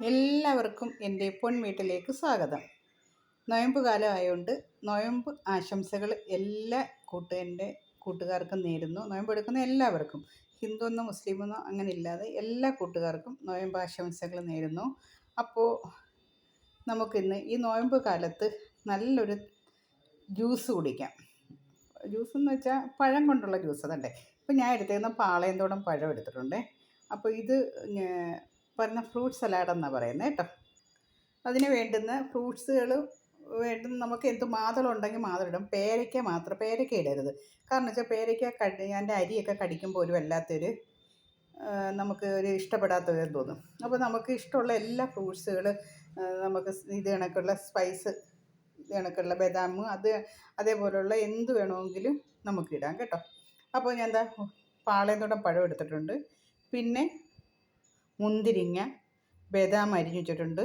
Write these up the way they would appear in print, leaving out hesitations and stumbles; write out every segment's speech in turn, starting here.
എല്ലാവർക്കും എൻ്റെ പൊൻവീട്ടിലേക്ക് സ്വാഗതം. നൊയമ്പ് കാലമായതുകൊണ്ട് നൊയമ്പ് ആശംസകൾ എല്ലാ എൻ്റെ കൂട്ടുകാർക്കും നേരുന്നു. നൊയമ്പെടുക്കുന്ന എല്ലാവർക്കും, ഹിന്ദുവെന്നോ മുസ്ലിമെന്നോ അങ്ങനെ ഇല്ലാതെ എല്ലാ കൂട്ടുകാർക്കും നൊയമ്പ് ആശംസകൾ നേരുന്നു. അപ്പോൾ നമുക്കിന്ന് ഈ നൊയമ്പ് കാലത്ത് നല്ലൊരു ജ്യൂസ് കുടിക്കാം. ജ്യൂസ് എന്ന് വെച്ചാൽ പഴം കൊണ്ടുള്ള ജ്യൂസ് അതല്ലേ. ഇപ്പോൾ ഞാൻ എടുത്തേക്കുന്ന പാളയന്തോടൻ പഴം എടുത്തിട്ടുണ്ട്. അപ്പോൾ ഇത് പറഞ്ഞ ഫ്രൂട്ട് സലാഡെന്നാണ് പറയുന്നത് കേട്ടോ. അതിന് വേണ്ടുന്ന ഫ്രൂട്ട്സുകൾ നമുക്ക് എന്ത് മാതളം ഉണ്ടെങ്കിൽ മാതളം ഇടും. പേരയ്ക്ക ഇടരുത്. കാരണം വെച്ചാൽ പേരയ്ക്ക അതിൻ്റെ അരിയൊക്കെ കടിക്കുമ്പോൾ ഒരു വല്ലാത്തൊരു നമുക്ക് ഒരു ഇഷ്ടപ്പെടാത്തൊരു തോന്നും. അപ്പോൾ നമുക്ക് ഇഷ്ടമുള്ള എല്ലാ ഫ്രൂട്ട്സുകൾ നമുക്ക് ഇത് കണക്കുള്ള സ്പൈസ്, ഇത് കണക്കുള്ള ബദാം അതേപോലെയുള്ള എന്ത് വേണമെങ്കിലും നമുക്കിടാം കേട്ടോ. അപ്പോൾ ഞാൻ എന്താ പാളയത്തോടൻ പഴം എടുത്തിട്ടുണ്ട്, പിന്നെ മുന്തിരിങ്ങ, ബദാം അരിഞ്ഞു വെച്ചിട്ടുണ്ട്,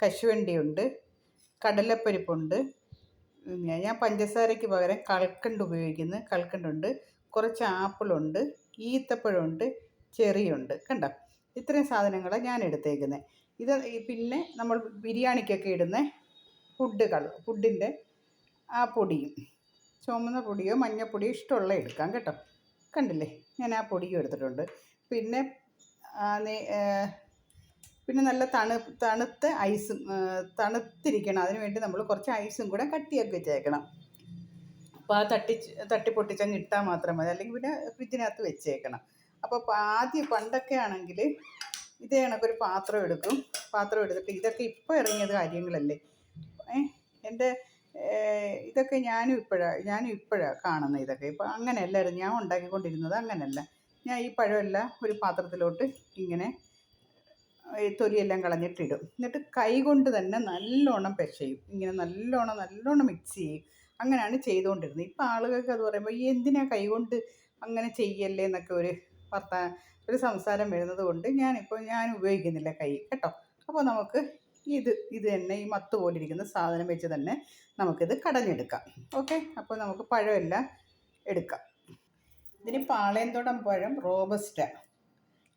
കശുവണ്ടിയുണ്ട്, കടലപ്പരിപ്പുണ്ട്. ഞാൻ പഞ്ചസാരയ്ക്ക് പകരം കൽക്കണ്ട് ഉപയോഗിക്കുന്നത്, കൽക്കണ്ടുണ്ട്, കുറച്ച് ആപ്പിളുണ്ട്, ഈത്തപ്പഴമുണ്ട്, ചെറിയുണ്ട്. കണ്ടോ, ഇത്രയും സാധനങ്ങളാണ് ഞാൻ എടുത്തേക്കുന്നത്. ഇത് പിന്നെ നമ്മൾ ബിരിയാണിക്കൊക്കെ ഇടുന്ന ഫുഡിൻ്റെ ആ പൊടിയും, ചുമന്ന പൊടിയോ മഞ്ഞപ്പൊടിയോ ഇഷ്ടമുള്ള എടുക്കാം കേട്ടോ. കണ്ടില്ലേ, ഞാൻ ആ പൊടിയും എടുത്തിട്ടുണ്ട്. പിന്നെ നല്ല തണുത്ത ഐസും, തണുത്തിരിക്കണം. അതിന് വേണ്ടി നമ്മൾ കുറച്ച് ഐസും കൂടെ കട്ടിയാക്കി വെച്ചേക്കണം. അപ്പോൾ ആ തട്ടിപ്പൊട്ടിച്ചങ്ങ് ഇട്ടാൽ മാത്രം മതി, അല്ലെങ്കിൽ പിന്നെ ഫ്രിഡ്ജിനകത്ത് വെച്ചേക്കണം. അപ്പോൾ ആദ്യം പണ്ടൊക്കെ ആണെങ്കിൽ ഇതേ കണക്കൊരു പാത്രം എടുത്തിട്ട്, ഇതൊക്കെ ഇപ്പോൾ ഇറങ്ങിയത് കാര്യങ്ങളല്ലേ. ഇതൊക്കെ ഞാനും ഇപ്പോഴാണ് കാണുന്നത്. ഇതൊക്കെ ഇപ്പോൾ അങ്ങനെയല്ലായിരുന്നു ഞാൻ ഉണ്ടാക്കിക്കൊണ്ടിരുന്നത്. അങ്ങനെയല്ല, ഞാൻ ഈ പഴമെല്ലാം ഒരു പാത്രത്തിലോട്ട് ഇങ്ങനെ തൊലിയെല്ലാം കളഞ്ഞിട്ടിടും. എന്നിട്ട് കൈ കൊണ്ട് തന്നെ നല്ലോണം പിശയും, ഇങ്ങനെ നല്ലോണം മിക്സ് ചെയ്യും. അങ്ങനെയാണ് ചെയ്തുകൊണ്ടിരുന്നത്. ഇപ്പോൾ ആളുകൾക്ക് അത് പറയുമ്പോൾ എന്തിനാ കൈ കൊണ്ട് അങ്ങനെ ചെയ്യല്ലേ എന്നൊക്കെ ഒരു സംസാരം വരുന്നത് കൊണ്ട് ഞാൻ ഉപയോഗിക്കുന്നില്ല കൈ കേട്ടോ. അപ്പോൾ നമുക്ക് ഇത് തന്നെ ഈ മത്ത് പോലിരിക്കുന്ന സാധനം വെച്ച് തന്നെ നമുക്കിത് കടഞ്ഞെടുക്കാം. ഓക്കെ, അപ്പോൾ നമുക്ക് പഴമെല്ലാം എടുക്കാം. ഇതിന് പാളയന്തോടൻ പഴം, റോബസ്റ്റ,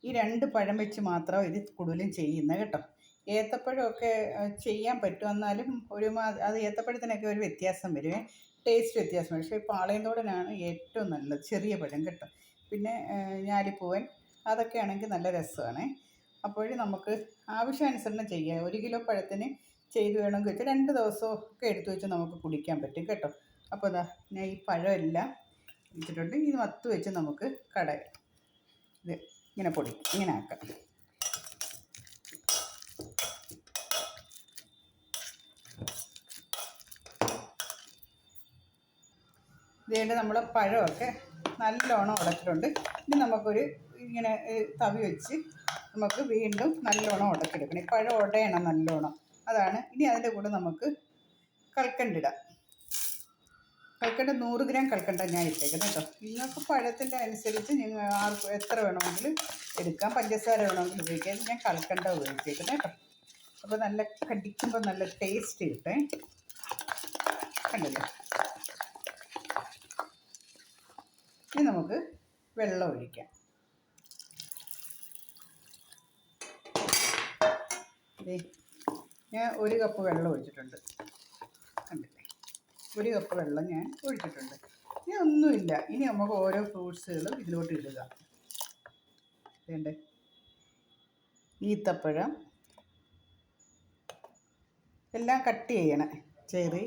ഈ 2 പഴം വെച്ച് മാത്രം ഇത് കൂടുതലും ചെയ്യുന്നത് കേട്ടോ. ഏത്തപ്പഴമൊക്കെ ചെയ്യാൻ പറ്റും, എന്നാലും അത് ഏത്തപ്പഴത്തിനൊക്കെ ഒരു വ്യത്യാസം വരും, ടേസ്റ്റ് വ്യത്യാസം വരും. പക്ഷേ പാളയന്തോടനാണ് ഏറ്റവും നല്ലത്, ചെറിയ പഴം കേട്ടോ. പിന്നെ ഞാലിപ്പൂവൻ, അതൊക്കെ ആണെങ്കിൽ നല്ല രസമാണ്. അപ്പോൾ നമുക്ക് ആവശ്യാനുസരണം ചെയ്യാം. 1 കിലോ പഴത്തിന് ചെയ്ത് വേണമെങ്കിൽ വെച്ചാൽ 2 ദിവസമൊക്കെ എടുത്തു വെച്ച് നമുക്ക് കുടിക്കാൻ പറ്റും കേട്ടോ. അപ്പോൾ ഞാൻ ഈ പഴമെല്ലാം വെച്ചിട്ടുണ്ട്. ഇത് മത്ത് വെച്ച് നമുക്ക് ഇത് ഇങ്ങനെ ആക്കാം. ഇതേണ്ട നമ്മൾ പഴമൊക്കെ നല്ലോണം ഉടച്ചിട്ടുണ്ട്. ഇനി നമുക്കൊരു ഇങ്ങനെ തവി വെച്ച് നമുക്ക് വീണ്ടും നല്ലോണം ഉടച്ചെടുക്കണം. ഈ പഴം ഉടയണം നല്ലോണം, അതാണ്. ഇനി അതിൻ്റെ കൂടെ നമുക്ക് കൽക്കണ്ടിടാം. കൽക്കണ്ട 100 ഗ്രാം കൽക്കണ്ടാണ് ഞാൻ ഇട്ടേക്കുന്നത് കേട്ടോ. നിങ്ങൾക്ക് പഴത്തിൻ്റെ അനുസരിച്ച് നിങ്ങൾ ആർക്ക് എത്ര വേണമെങ്കിലും എടുക്കാം. പഞ്ചസാര വേണമെങ്കിൽ ഉപയോഗിക്കാം. ഞാൻ കൽക്കണ്ട ഉപയോഗിച്ചേക്കുന്നത് കേട്ടോ. അപ്പോൾ നല്ല കടിക്കുമ്പോൾ നല്ല ടേസ്റ്റ് കിട്ടേ. കണ്ടല്ലോ. ഇനി നമുക്ക് വെള്ളം ഒഴിക്കാം. ഞാൻ 1 കപ്പ് വെള്ളം ഒഴിച്ചിട്ടുണ്ട്. കണ്ടില്ലേ, 1 കപ്പ് വെള്ളം ഞാൻ ഒഴിച്ചിട്ടുണ്ട്. ഇനി ഒന്നുമില്ല, ഇനി നമുക്ക് ഓരോ ഫ്രൂട്ട്സുകളും ഇതിലോട്ട് ഇടുക. വേണ്ടേ, ഈത്തപ്പഴം എല്ലാം കട്ട് ചെയ്യണം. ചെറി,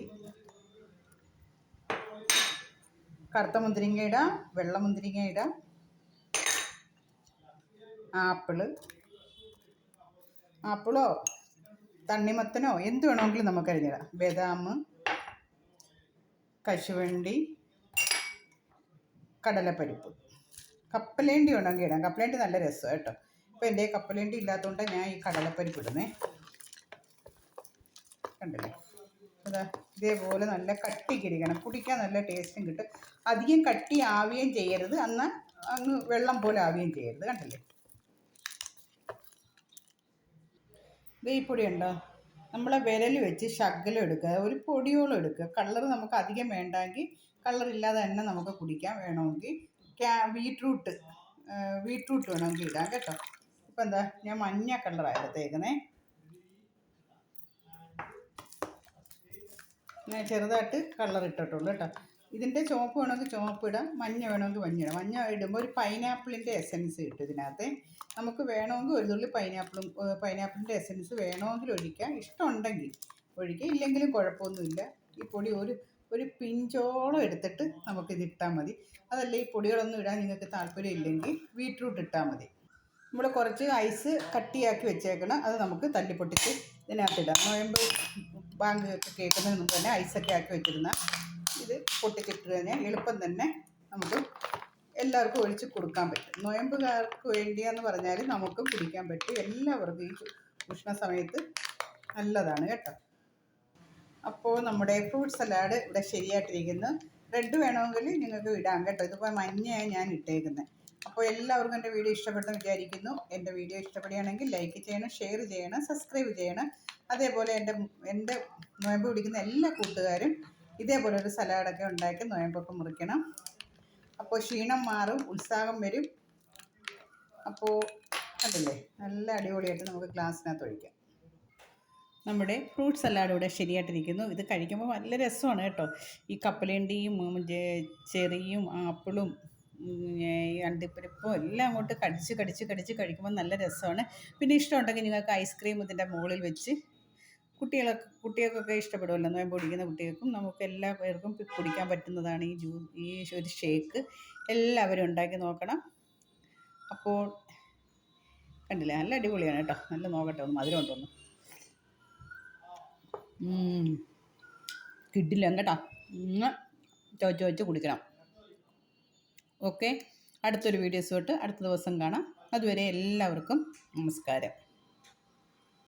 കറുത്ത മുന്തിരിങ്ങ ഇടാം, വെള്ള മുന്തിരിങ്ങ ഇടാം, ആപ്പിളോ തണ്ണിമത്തനോ എന്ത് വേണമെങ്കിലും നമുക്ക് അരിഞ്ഞിടാം. ബദാം, കശുവണ്ടി, കടലപ്പരിപ്പ്, കപ്പലേണ്ടി വേണമെങ്കിൽ ഇടാം. കപ്പലേണ്ടി നല്ല രസമാണ് കേട്ടോ. ഇപ്പോൾ എൻ്റെ കപ്പലേണ്ടി ഇല്ലാത്തതുകൊണ്ടാണ് ഞാൻ ഈ കടലപ്പരിപ്പ് ഇടുന്നേ. കണ്ടില്ലേ, അതാ ഇതേപോലെ നല്ല കട്ടിക്കിരിക്കണം. കുടിക്കാൻ നല്ല ടേസ്റ്റും കിട്ടും. അധികം കട്ടി ആവുകയും ചെയ്യരുത്, എന്നാൽ അങ്ങ് വെള്ളം പോലെ ആവുകയും ചെയ്യരുത്. കണ്ടില്ലേ, ഈ പൊടി ഉണ്ടോ, നമ്മളെ വിരൽ വെച്ച് ശകലം എടുക്കുക, ഒരു പൊടിയോളം എടുക്കുക. കളർ നമുക്ക് അധികം വേണ്ടെങ്കിൽ കളറില്ലാതെ തന്നെ നമുക്ക് കുടിക്കാൻ വേണമെങ്കിൽ ബീട്രൂട്ട് വേണമെങ്കിൽ ഇടാം കേട്ടോ. ഇപ്പം എന്താ, ഞാൻ മഞ്ഞ കളറാണ് എടുത്തേക്കുന്നത്. ഞാൻ ചെറുതായിട്ട് കളർ ഇട്ടിട്ടുള്ളൂ കേട്ടോ. ഇതിൻ്റെ ചുവപ്പ് വേണമെങ്കിൽ ചുവപ്പ് ഇടാം, മഞ്ഞ വേണമെങ്കിൽ മഞ്ഞ ഇടാം. മഞ്ഞ ഇടുമ്പോൾ ഒരു പൈനാപ്പിളിൻ്റെ എസൻസ് കിട്ടും ഇതിനകത്ത്. നമുക്ക് വേണമെങ്കിൽ ഒരു തുള്ളി പൈനാപ്പിളിൻ്റെ എസൻസ് വേണമെങ്കിൽ ഒഴിക്കാം, ഇഷ്ടമുണ്ടെങ്കിൽ ഒഴിക്കുക, ഇല്ലെങ്കിലും കുഴപ്പമൊന്നുമില്ല. ഈ പൊടി ഒരു പിഞ്ചോളം എടുത്തിട്ട് നമുക്കിത് ഇട്ടാൽ മതി. അതല്ല ഈ പൊടികളൊന്നും ഇടാൻ നിങ്ങൾക്ക് താല്പര്യം ഇല്ലെങ്കിൽ ബീറ്റ്റൂട്ട് ഇട്ടാൽ മതി. നമ്മൾ കുറച്ച് ഐസ് കട്ടിയാക്കി വെച്ചേക്കണം, അത് നമുക്ക് തല്ലിപ്പൊട്ടിച്ച് ഇതിനകത്തിടാം. നോയമ്പ് ബാങ്ക് ഒക്കെ കേൾക്കുന്നതിന് മുമ്പ് തന്നെ ഐസൊക്കെ ആക്കി വെച്ചിരുന്ന ഇത് പൊട്ടിച്ചിട്ട് കഴിഞ്ഞാൽ എളുപ്പം തന്നെ നമുക്ക് എല്ലാവർക്കും ഒഴിച്ച് കൊടുക്കാൻ പറ്റും. നോയമ്പുകാർക്ക് വേണ്ടിയെന്ന് പറഞ്ഞാൽ നമുക്കും കുടിക്കാൻ പറ്റും. എല്ലാവർക്കും ഈ ഉഷ്ണ സമയത്ത് നല്ലതാണ് കേട്ടോ. അപ്പോൾ നമ്മുടെ ഫ്രൂട്ട് സലാഡ് ഇവിടെ ശരിയായിട്ടിരിക്കുന്നു. റെഡ് വേണമെങ്കിൽ നിങ്ങൾക്ക് ഇടാം കേട്ടോ. ഇതിപ്പോൾ മഞ്ഞയാണ് ഞാൻ ഇട്ടേക്കുന്നത്. അപ്പോൾ എല്ലാവർക്കും എൻ്റെ വീഡിയോ ഇഷ്ടപ്പെട്ടെന്ന് വിചാരിക്കുന്നു. എൻ്റെ വീഡിയോ ഇഷ്ടപ്പെടുകയാണെങ്കിൽ ലൈക്ക് ചെയ്യണം, ഷെയർ ചെയ്യണം, സബ്സ്ക്രൈബ് ചെയ്യണം. അതേപോലെ എൻ്റെ നോയമ്പ് പിടിക്കുന്ന എല്ലാ കൂട്ടുകാരും ഇതേപോലെ ഒരു സലാഡൊക്കെ ഉണ്ടാക്കി നോയമ്പൊക്കെ മുറിക്കണം. അപ്പോൾ ക്ഷീണം മാറും, ഉത്സാഹം വരും. അപ്പോൾ കണ്ടില്ലേ, നല്ല അടിപൊളിയായിട്ട് നമുക്ക് ഗ്ലാസ്സിനകത്ത് ഒഴിക്കാം. നമ്മുടെ ഫ്രൂട്ട് സലാഡ് ഇവിടെ ശരിയായിട്ടിരിക്കുന്നു. ഇത് കഴിക്കുമ്പോൾ നല്ല രസമാണ് കേട്ടോ. ഈ കപ്പലണ്ടിയും ചെറിയും ആപ്പിളും അണ്ടിപ്പരിപ്പും എല്ലാം അങ്ങോട്ട് കടിച്ച് കഴിക്കുമ്പോൾ നല്ല രസമാണ്. പിന്നെ ഇഷ്ടമുണ്ടെങ്കിൽ നിങ്ങൾക്ക് ഐസ്ക്രീം ഇതിൻ്റെ മുകളിൽ വെച്ച് കുട്ടികൾക്കൊക്കെ ഇഷ്ടപ്പെടുമല്ലോ. നോയമ്പ് കുടിക്കുന്ന കുട്ടികൾക്കും നമുക്ക് എല്ലാ പേർക്കും കുടിക്കാൻ പറ്റുന്നതാണ് ഈ ഒരു ഷേക്ക്. എല്ലാവരും ഉണ്ടാക്കി നോക്കണം. അപ്പോൾ കണ്ടില്ലേ, നല്ല അടിപൊളിയാണ് കേട്ടോ. നല്ല നോക്കട്ടെ, ഒന്ന് മധുരം ഉണ്ടോന്ന്. കിട്ടില്ല കേട്ടോ, ചോദിച്ച് കുടിക്കണം. ഓക്കെ, അടുത്തൊരു വീഡിയോസ് തൊട്ട് അടുത്ത ദിവസം കാണാം. അതുവരെ എല്ലാവർക്കും നമസ്കാരം.